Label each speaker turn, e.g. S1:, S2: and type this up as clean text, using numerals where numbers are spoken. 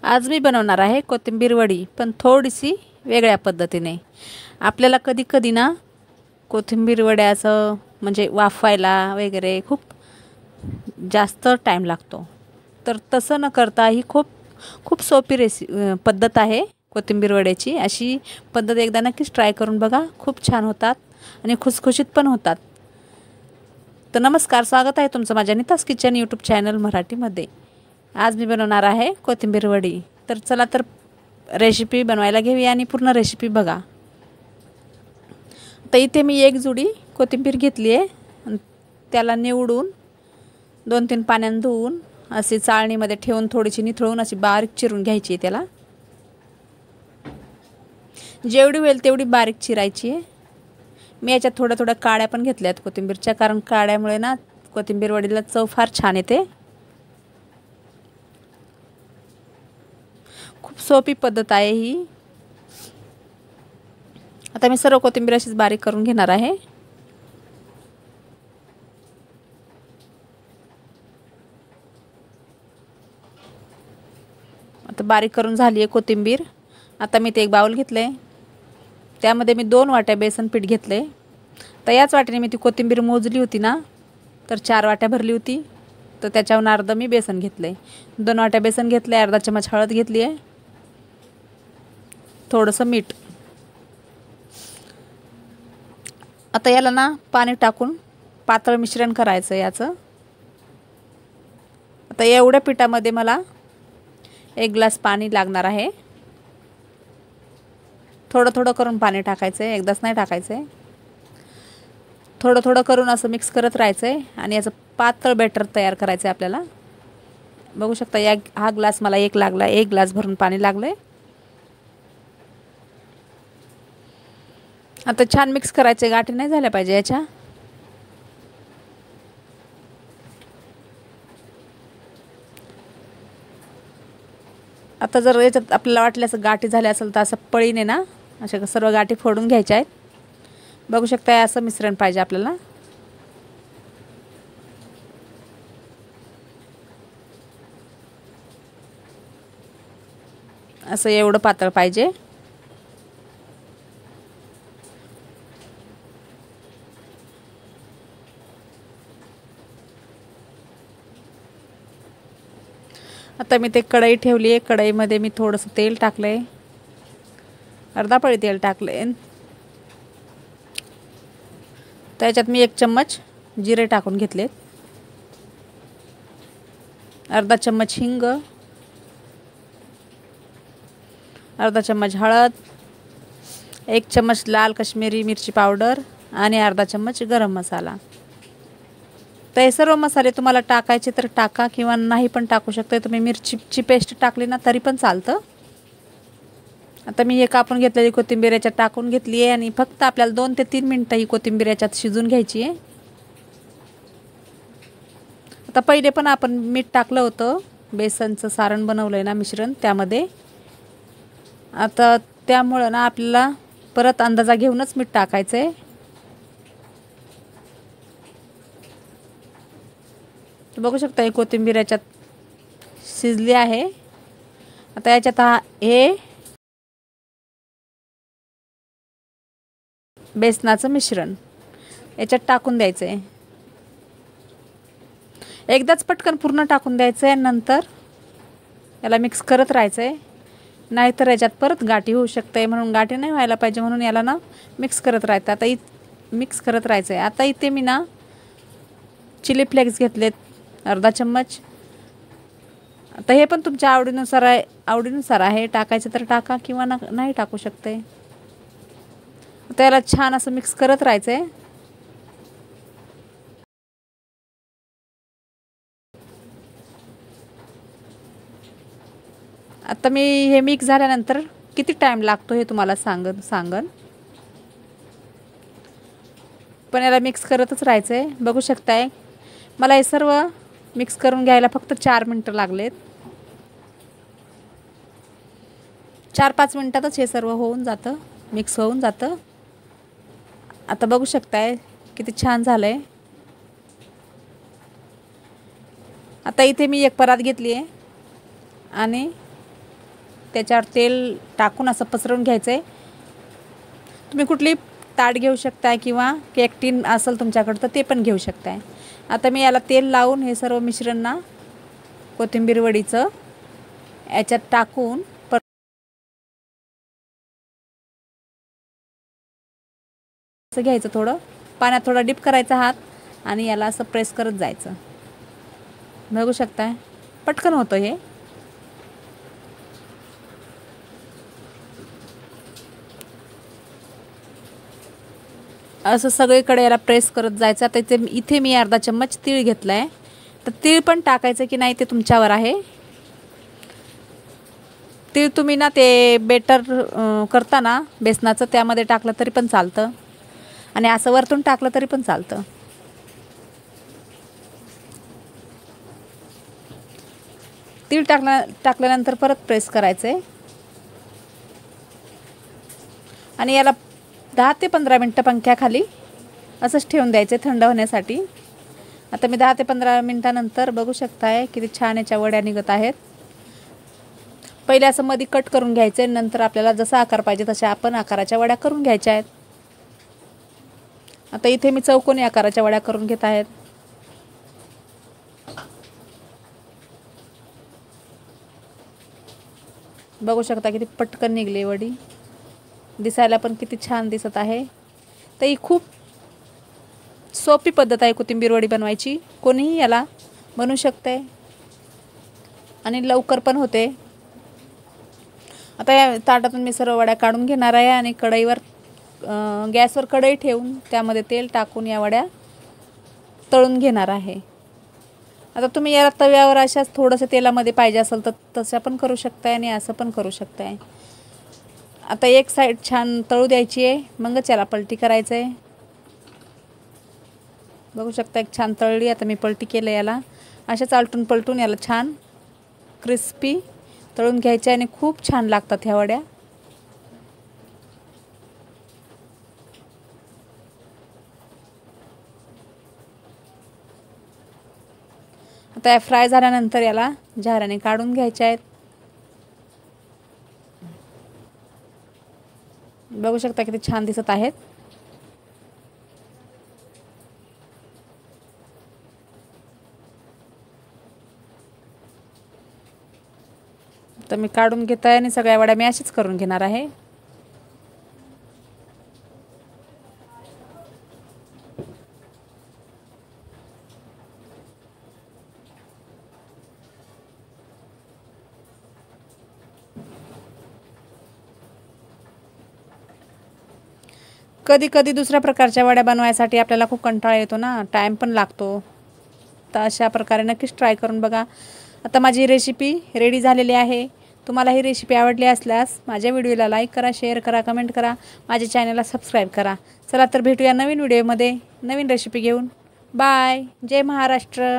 S1: आज मी बनवणार आहे कोथिंबीर वडी, पण थोडीशी वेगळ्या पद्धतीने। आपल्याला कधी कधी ना कोथिंबीर वड्याचं म्हणजे वाफवायला वगैरे खूप जास्त टाइम लागतो, तर तसं न करता ही खूप सोपी पद्धत आहे कोथिंबीर वड्याची। अशी पद्धत एकदा नक्कीच ट्राय करून बघा, खूप छान होतात आणि खुसखुशीत पण होतात। तर नमस्कार, स्वागत आहे तुमचं माझ्या नीताज किचन यूट्यूब चॅनल मराठीमध्ये। आज मी बनवणार आहे कोथिंबीर वडी। तर चला तर रेसिपी बनवायला घेऊया आणि पूर्ण रेसिपी बघा। तर इथे मी एक जुडी कोथिंबीर घेतली आहे, त्याला निवडून 2-3 पाण्याने धुवून अशी चाळणीमध्ये ठेवून थोडीशी निथळून अशी बारीक चिरून घ्यायची। त्याला जेवढी होईल तेवढी बारीक चिरायची आहे। मी याच्यात थोड्या काड्या पण घेतल्यात कोथिंबीरच्या, कारण काड्यामुळे ना कोथिंबीर वडीला चव फार छान येते। खूप सोपी पद्धत आहे ही। आता मी सर्व कोथिंबीर अशीच बारीक करून घेणार आहे। आता बारीक करून झाली आहे कोथिंबीर। आता मी ते एक बाउल घेतले, त्यामध्ये मी 2 वाट्या बेसन पीठ घेतले। तर याच वाट्याने मी ती कोथिंबीर मोजली होती ना, तर 4 वाट्या भरली होती, तर त्याच्यावर अर्ध मी बेसन घेतले। 2 वाट्या बेसन घेतले, अर्धा चमच हळद घेतली आहे, थोडंसं मीठ। आता याला ना पाणी टाकून पातळ मिश्रण करायचं याचं। आता एवढ्या पिठामध्ये मला 1 ग्लास पाणी लागणार आहे। थोडं करून पाणी टाकायचं आहे, एकदाच नाही टाकायचं आहे। थोडं करून असं मिक्स करत राहायचं आहे आणि याचं पातळ बॅटर तयार करायचं आहे आपल्याला। बघू शकता हा ग्लास मला 1 लागला, 1 ग्लास भरून पाणी लागलंय। आता छान मिक्स करायचे, गाठी नाही झाल्या पाहिजे याच्या। आता जर याच्यात आपल्याला वाटल्यास गाठी झाल्या असेल तर असं पळीने ना अशा सर्व गाठी फोडून घ्यायच्या आहेत। बघू शकता असं मिश्रण पाहिजे आपल्याला। असं एवढं पातळ पाहिजे। आता मी ते कढई ठेवली आहे, कढईमध्ये मी थोडंसं तेल टाकलंय, अर्धा पळी तेल टाकले। त्याच्यात मी 1 चम्मच जिरे टाकून घेतले, अर्धा चम्मच हिंग, अर्धा चम्मच हळद, 1 चम्मच लाल काश्मीरी मिरची पावडर आणि अर्धा चम्मच गरम मसाला। तर हे सर्व मसाले तुम्हाला टाकायचे तर टाका किंवा नाही पण टाकू शकता। तुम्ही मिरचीची पेस्ट टाकली ना तरी पण चालतं। आता मी हे कापून घेतलेली कोथिंबीर याच्यात टाकून घेतली आहे आणि फक्त आपल्याला 2 ते 3 मिनिटं ही कोथिंबीर याच्यात शिजून घ्यायची आहे। आता पहिले पण आपण मीठ टाकलं होतं, बेसनचं सारण बनवलंय ना मिश्रण त्यामध्ये। आता त्यामुळं ना आपल्याला परत अंदाजा घेऊनच मीठ टाकायचं आहे। बघू शकता ही कोथिंबीर याच्यात शिजली आहे। आता याच्यात हे बेसनाचं मिश्रण याच्यात टाकून द्यायचं आहे। एकदाच पटकन पूर्ण टाकून द्यायचं आहे, नंतर याला मिक्स करत राहायचं आहे, नाहीतर याच्यात परत गाठी होऊ शकते। म्हणून गाठी नाही व्हायला पाहिजे म्हणून याला ना मिक्स करत राहायचं। आता मिक्स करत राहायचं आहे। आता इथे मी ना चिली फ्लेक्स घेतलेत, अर्धा चम्मच। आता हे पण तुमच्या आवडीनुसार आहे, टाकायचं तर टाका किंवा नाही टाकू शकते। आता याला छान असं मिक्स करत राहायचं आहे। आता मी हे मिक्स झाल्यानंतर किती टाइम लागतो हे तुम्हाला सांगन, पण याला मिक्स करतच राहायचं आहे। बघू शकताय मला हे सर्व मिक्स करून घ्यायला फक्त 4 मिनिटं लागलेत। 4-5 मिनिटातच हे सर्व होऊन जातं, मिक्स होऊन जातं। आता बघू शकताय किती छान झालंय। आता इथे मी एक परात घेतली आहे आणि त्याच्यावर तेल टाकून असं पसरवून घ्यायचं आहे. तुम्ही कुठली ताट घेऊ शकताय किंवा केक टीन असेल तुमच्याकडं तर ते पण घेऊ शकताय. आता मी याला तेल लावून हे सर्व मिश्रण ना कोथिंबीर वडीचं याच्यात टाकून असं घ्यायचं, थोडं पाण्यात थोडा डिप करायचा हात आणि याला असं प्रेस करत जायचं. बघू शकताय पटकन होतं हे. असं सगळीकडे याला प्रेस करत जायचं. आता इथे मी अर्धा चम्मच तीळ घेतला आहे, तर तीळ पण टाकायचं की नाही ते तुमच्यावर आहे. तीळ तुम्ही ना ते बेटर करताना बेसनाचं त्यामध्ये टाकलं तरी पण चालतं आणि असं वरतून टाकलं तरी पण चालतं. तीळ टाकल्यानंतर परत प्रेस करायचं आहे आणि याला 10 ते 15 मिनटं पंख्याखाली असंच ठेवून द्यायचे थंड होण्यासाठी. आता मी 10 ते 15 मिनटानंतर बघू शकताय किती छान याच्या वड्या निघत आहेत. पहिले असं मध्ये कट करून घ्यायचे, नंतर आपल्याला जसा आकार पाहिजे तशा आपण आकाराच्या वड्या करून घ्यायच्या आहेत. आता इथे मी चौकोनी आकाराच्या वड्या करून घेत आहेत. बघू शकता किती पटकन निघली वडी, दिसायला पण किती छान दिसत आहे. तर ही खूप सोपी पद्धत आहे कोथिंबीर वडी बनवायची. कोणीही याला बनवू शकते आणि लवकर पण होते. आता या ताटातून मी सर्व वड्या काढून घेणार आहे आणि कढईवर गॅसवर कढई ठेवून त्यामध्ये तेल टाकून या वड्या तळून घेणार आहे. आता तुम्ही या तव्यावर अशाच थोडंसं तेलामध्ये पाहिजे असेल तर तसं पण करू शकताय आणि असं पण करू शकताय. आता एक साईड छान तळू द्यायची आहे, मगच याला पलटी करायचं आहे. बघू शकता एक छान तळली. आता मी पलटी केलं याला. अशाच आलटून पलटून याला छान क्रिस्पी तळून घ्यायचे आणि खूप छान लागतात ह्या वड्या. आता या फ्राय झाल्यानंतर याला झाऱ्याने काढून घ्यायच्या आहेत. बघू शकता किती छान दिसत आहेत. तर मी काढून घेत आहे आणि सगळ्या वड्या मी अशीच करून घेणार आहे. कधी कधी दुसऱ्या प्रकारच्या वड्या बनवायसाठी आपल्याला खूप कंटाळा येतो ना, टाईम पण लागतो. तर अशा प्रकारे नक्कीच ट्राय करून बघा. आता माझी रेसिपी रेडी झालेली आहे. तुम्हाला ही रेसिपी आवडली असल्यास माझ्या व्हिडिओला लाईक करा, शेअर करा, कमेंट करा, माझ्या चॅनलला सबस्क्राईब करा. चला तर भेटूया नवीन व्हिडिओमध्ये नवीन रेसिपी घेऊन. बाय. जय महाराष्ट्र.